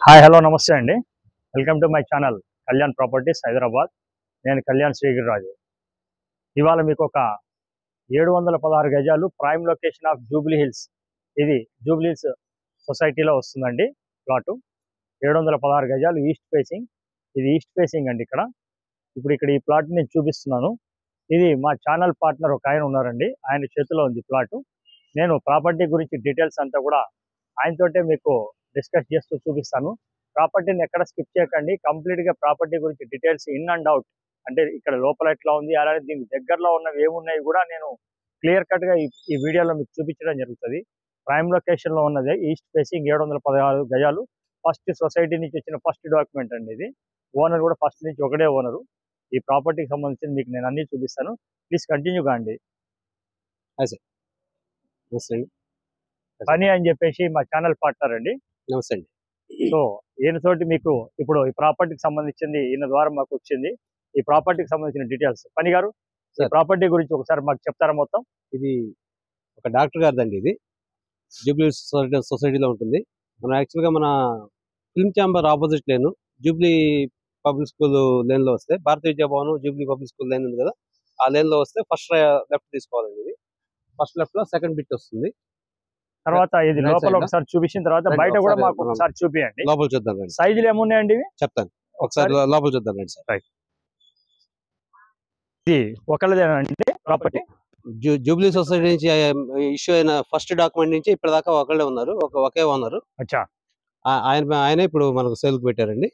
Hi hello నమస్తే అండి. Welcome to my channel Kalyan properties Hyderabad. నేను కళ్యాణ్ శ్రీగిరిరాజు. ఇవాళ మీకు ఒక 716 గజాలు prime location of Jubilee hills, ఇది జూబ్లీ హిల్స్ సొసైటీలో వస్తుందండి. ప్లాటు 716 గజాలు ఈస్ట్ ఫేసింగ్. ఇది ఈస్ట్ ఫేసింగ్ అండి. ఇప్పుడు ఈ ప్లాట్ నేను చూపిస్తున్నాను. ఇది మా ఛానల్ పార్ట్నర్ ఒక ఆయన ఉన్నారండి, ఆయన చేతిలో ఉంది ప్లాటు. నేను ప్రాపర్టీ గురించి డీటెయిల్స్ అంతా కూడా ఆయనతోటే మీకు డిస్కస్ చేస్తూ చూపిస్తాను. ప్రాపర్టీని ఎక్కడ స్కిప్ చేయకండి. కంప్లీట్గా ప్రాపర్టీ గురించి డీటెయిల్స్ ఇన్ అండ్ అవుట్, అంటే ఇక్కడ లోపల ఎట్లా ఉంది, అలాగే దీనికి దగ్గరలో ఉన్నవి ఏమున్నాయి కూడా నేను క్లియర్ కట్గా ఈ వీడియోలో మీకు చూపించడం జరుగుతుంది. ప్రైమ్ లొకేషన్లో ఉన్నది ఈస్ట్ ఫేసింగ్ 716 గజాలు. ఫస్ట్ సొసైటీ నుంచి వచ్చిన ఫస్ట్ డాక్యుమెంట్ అండి ఇది. ఓనర్ కూడా ఫస్ట్ నుంచి ఒకటే ఓనరు. ఈ ప్రాపర్టీకి సంబంధించి మీకు నేను అన్ని చూపిస్తాను. ప్లీజ్ కంటిన్యూ కాండి. పని అని చెప్పేసి మా ఛానల్ పార్ట్నర్ అండి. నమస్తే అండి. సో ఈయనతోటి మీకు ఇప్పుడు ఈ ప్రాపర్టీకి సంబంధించింది ఈయన ద్వారా మాకు వచ్చింది. ఈ ప్రాపర్టీకి సంబంధించిన డీటెయిల్స్ పని గారు, ఈ ప్రాపర్టీ గురించి ఒకసారి మాకు చెప్తారా మొత్తం? ఇది ఒక డాక్టర్ గారిదండి. ఇది జూబ్లీ సొసైటీలో ఉంటుంది. మనం యాక్చువల్గా మన film chamber opposite lane, Jubilee public school lane లో వస్తే, Bharatiya Vidya Bhavan Jubilee public school lane ఉంది కదా, ఆ లేన్ లో వస్తే ఫస్ట్ లెఫ్ట్ తీసుకోవాలండి. ఇది ఫస్ట్ లెఫ్ట్ లో సెకండ్ బిట్ వస్తుంది. తర్వాత ఇది లోపల ఒకసారి చూపించిన తర్వాత బయట కూడా మాకు ఒకసారి చూపియండి. లోపల చూద్దాం రండి. సైజులు ఏమున్నాయండి ఇవి చెప్తాను, ఒకసారి లోపల చూద్దాం రండి సార్. ఇది ఒకళ్ళదేనండి ప్రాపర్టీ? జూబ్లీ సొసైటీ నుంచి ఇష్యూ అయిన ఫస్ట్ డాక్యుమెంట్ నుంచి ఇప్పటిదాకా ఒకళ్ళే ఉన్నారు, ఒకే ఉన్నారు. అచ్చా, ఆయనే ఇప్పుడు మనకు సేల్ కు పెట్టారండి.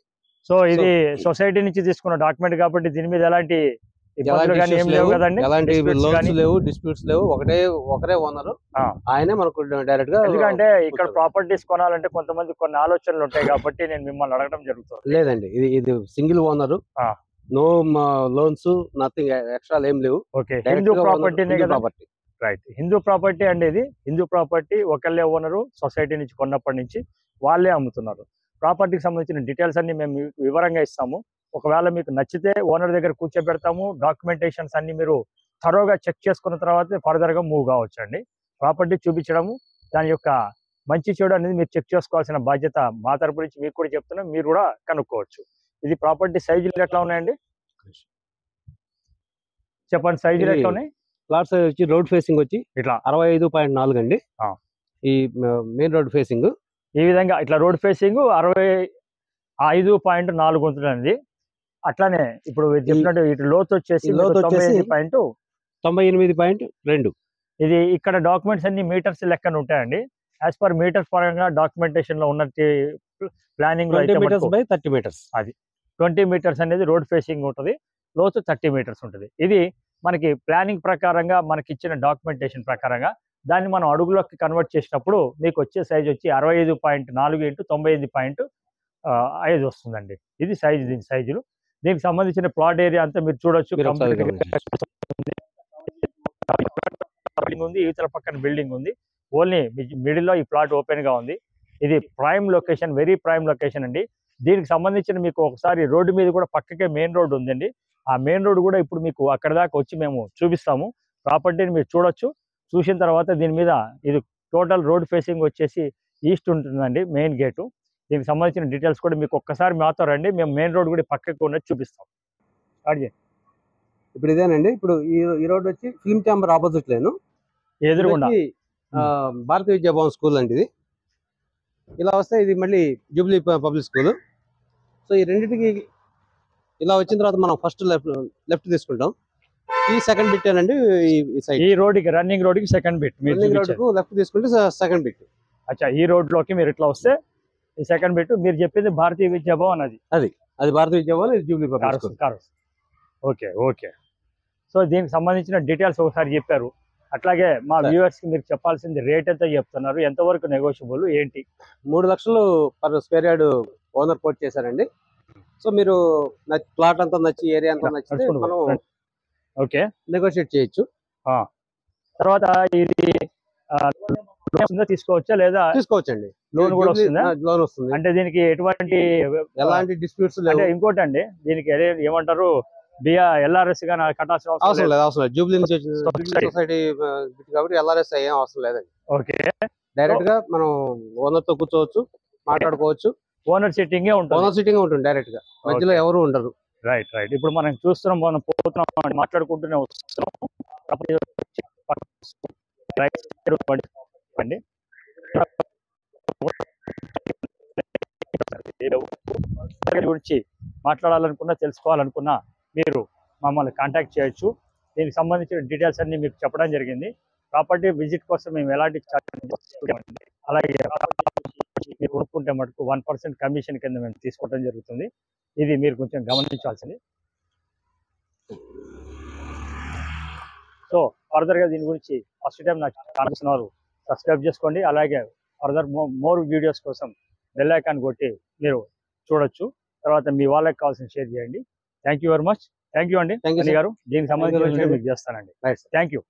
సో ఇది సొసైటీ నుంచి తీసుకున్న డాక్యుమెంట్ కాబట్టి దీని మీద ఎలాంటి ఎలాంటి లోన్స్ లేవు, డిస్ప్యూట్స్ లేవు. ఒకరే ఓనర్, ఆయనే మనకు డైరెక్ట్ గా. ఎందుకంటే ఇక్కడ ప్రాపర్టీస్ కొనాలంటే కొంతమంది కొన్ని ఆలోచనలు ఉంటాయి కాబట్టి నేను మిమ్మల్ని అడగడం జరుగుతుంది. లేదండి, ఇది single owner, no loans, nothing extra ఏం లేవు. ఓకే, హిందూ ప్రాపర్టీనే కదా. రైట్, హిందూ ప్రాపర్టీ అండి ఇది. హిందూ ప్రాపర్టీ ఒకళ్ళే ఓనరు, సొసైటీ నుంచి కొన్నప్పటి నుంచి వాళ్ళే అమ్ముతున్నారు. ప్రాపర్టీకి సంబంధించిన డీటెయిల్స్ అన్ని మేము వివరంగా ఇస్తాము. ఒకవేళ మీకు నచ్చితే ఓనర్ దగ్గర కూర్చోబెడతాము. డాక్యుమెంటేషన్స్ అన్ని మీరు థరోగా చెక్ చేసుకున్న తర్వాత ఫర్దర్గా మూవ్ కావచ్చు అండి. ప్రాపర్టీ చూపించడము, దాని యొక్క మంచి చెడు అనేది మీరు చెక్ చేసుకోవాల్సిన బాధ్యత మా తరపు నుంచి మీకు కూడా చెప్తున్నాం, మీరు కూడా కనుక్కోవచ్చు. ఇది ప్రాపర్టీ సైజులు ఎట్లా ఉన్నాయండి చెప్పండి, సైజులు ఎట్లా ఉన్నాయి? ప్లాట్ సైజ్ వచ్చి రోడ్ ఫేసింగ్ వచ్చి ఇట్లా 65.4 అండి. ఈ మెయిన్ రోడ్ ఫేసింగ్ ఈ విధంగా ఇట్లా రోడ్ ఫేసింగ్ 65.4 ఉంటుంది. అట్లానే ఇప్పుడు చెప్పినట్టు ఇటు లోతు వచ్చేసి 98.2. ఇది ఇక్కడ డాక్యుమెంట్స్ అన్ని మీటర్స్ లెక్కన ఉంటాయండి. యాజ్ పర్ మీటర్స్ పరంగా డాక్యుమెంటేషన్ లో ఉన్నట్టు ప్లానింగ్ లో 20 meters by 30 meters. అది 20 మీటర్స్ అనేది రోడ్ ఫేసింగ్ ఉంటుంది, లోతు 30 మీటర్స్ ఉంటుంది. ఇది మనకి ప్లానింగ్ ప్రకారంగా మనకి ఇచ్చిన డాక్యుమెంటేషన్ ప్రకారంగా దాన్ని మనం అడుగులోకి కన్వర్ట్ చేసినప్పుడు మీకు వచ్చే సైజ్ వచ్చి 65.4 × 98.5 వస్తుందండి. ఇది సైజు, దీని సైజులు. దీనికి సంబంధించిన ప్లాట్ ఏరియా అంతా మీరు చూడొచ్చు. బిల్డింగ్ ఉంది, ఇవతల పక్కన బిల్డింగ్ ఉంది. ఓన్లీ మిడిల్ లో ఈ ప్లాట్ ఓపెన్ గా ఉంది. ఇది prime location, very prime location అండి. దీనికి సంబంధించిన మీకు ఒకసారి రోడ్డు మీద కూడా పక్కకే మెయిన్ రోడ్ ఉందండి. ఆ మెయిన్ రోడ్ కూడా ఇప్పుడు మీకు అక్కడ దాకా వచ్చి మేము చూపిస్తాము. ప్రాపర్టీని మీరు చూడొచ్చు. చూసిన తర్వాత దీని మీద ఇది టోటల్ రోడ్ ఫేసింగ్ వచ్చేసి ఈస్ట్ ఉంటుందండి, మెయిన్ గేటు. దీనికి సంబంధించిన డీటెయిల్స్ కూడా మీకు ఒక్కసారి మాతో రండి, మేము మెయిన్ రోడ్ కూడా పక్కకు ఉన్నది చూపిస్తాం. ఇప్పుడు ఇదేనండి. ఇప్పుడు ఈ రోడ్ వచ్చి ఫిల్మ్ ఛాంబర్ ఆపోజిట్ లేను, ఎదురుగుండా భారతీయ విద్యాభవన్ స్కూల్ అండి. ఇది ఇలా వస్తే ఇది మళ్ళీ జూబ్లీ పబ్లిక్ స్కూల్. సో ఈ రెండింటికి ఇలా వచ్చిన తర్వాత మనం ఫస్ట్ లెఫ్ట్ తీసుకుంటాం. ఈ సెకండ్ బిట్ అండి, ఈ రోడ్కి రన్నింగ్ రోడ్కి సెకండ్ బిట్. లెఫ్ట్ తీసుకుంటే సెకండ్ బిట్. అచ్చా, ఈ రోడ్ లోకి మీరు ఇట్లా వస్తే ఈ సెకండ్ బిట్. మీరు చెప్పింది భారతీయ విద్యాభవన్, అది భారతీయ విద్యాభవన్, ఇది Jubilee public school. Okay okay. So దీనికి సంబంధించిన డీటెయిల్స్ ఒకసారి చెప్పారు. అట్లాగే మా వ్యూవర్స్ కి మీరు చెప్పాల్సింది రేట్ ఎంత చెప్తున్నారు, ఎంతవరకు నెగోషియబుల్ ఏంటి? 3 లక్షలు per square yard owner coat చేశారండి. సో మీరు ప్లాట్ అంతా నచ్చి, ఏరియా అంతా నచ్చితే మనం ఓకే నెగోషియేట్ చేయొచ్చు. తర్వాత ఇది తీసుకోవచ్చా లేదా? తీసుకోవచ్చండి, లోన్ కూడా వస్తుందా? లోన్ వస్తుంది. అంటే దీనికి ఎలాంటి డిస్ప్యూట్స్ లేవు. ఇంకోటి అండి, దీనికి ఏమంటారు, ఎల్ఆర్ఎస్ గా కట్టాల్సిన అవసరం లేదు. జూబ్లీ నుంచి సొసైటీ కాబట్టి ఎల్ఆర్ఎస్ ఏం అవసరం లేదండి. ఓకే, డైరెక్ట్ గా మనం ఓనర్ తో కూర్చోవచ్చు, మాట్లాడుకోవచ్చు. ఓనర్ సిట్టింగే ఉంటుంది. ఓనర్ సిట్టింగ్ ఉంటుంది డైరెక్ట్ గా, మధ్యలో ఎవరు ఉండరు. Right right. ఇప్పుడు మనం చూస్తున్నాం, మనం పోతున్నాం, మాట్లాడుకుంటూనే వస్తున్నాం. గురించి మాట్లాడాలనుకున్నా, తెలుసుకోవాలనుకున్నా మీరు మమ్మల్ని కాంటాక్ట్ చేయొచ్చు. దీనికి సంబంధించిన డీటెయిల్స్ అన్ని మీకు చెప్పడం జరిగింది. ప్రాపర్టీ విజిట్ కోసం మేము ఎలాంటి అలాగే మీరు కొనుక్కుంటే మటుకు 1% కమిషన్ కింద మేము తీసుకోవడం జరుగుతుంది. ఇది మీరు కొంచెం గమనించాల్సింది. సో ఫర్దర్గా దీని గురించి ఫస్ట్ టైం నాకు ఛానల్ సబ్స్క్రైబ్ చేసుకోండి. అలాగే ఫర్దర్ మోర్ వీడియోస్ కోసం బెల్ ఐకాన్ కొట్టి మీరు చూడొచ్చు. తర్వాత మీ వాళ్ళకి కావాల్సిన షేర్ చేయండి. Thank you very much. Thank you అండి గారు. దీనికి సంబంధించిన మీకు చేస్తానండి. Thank you.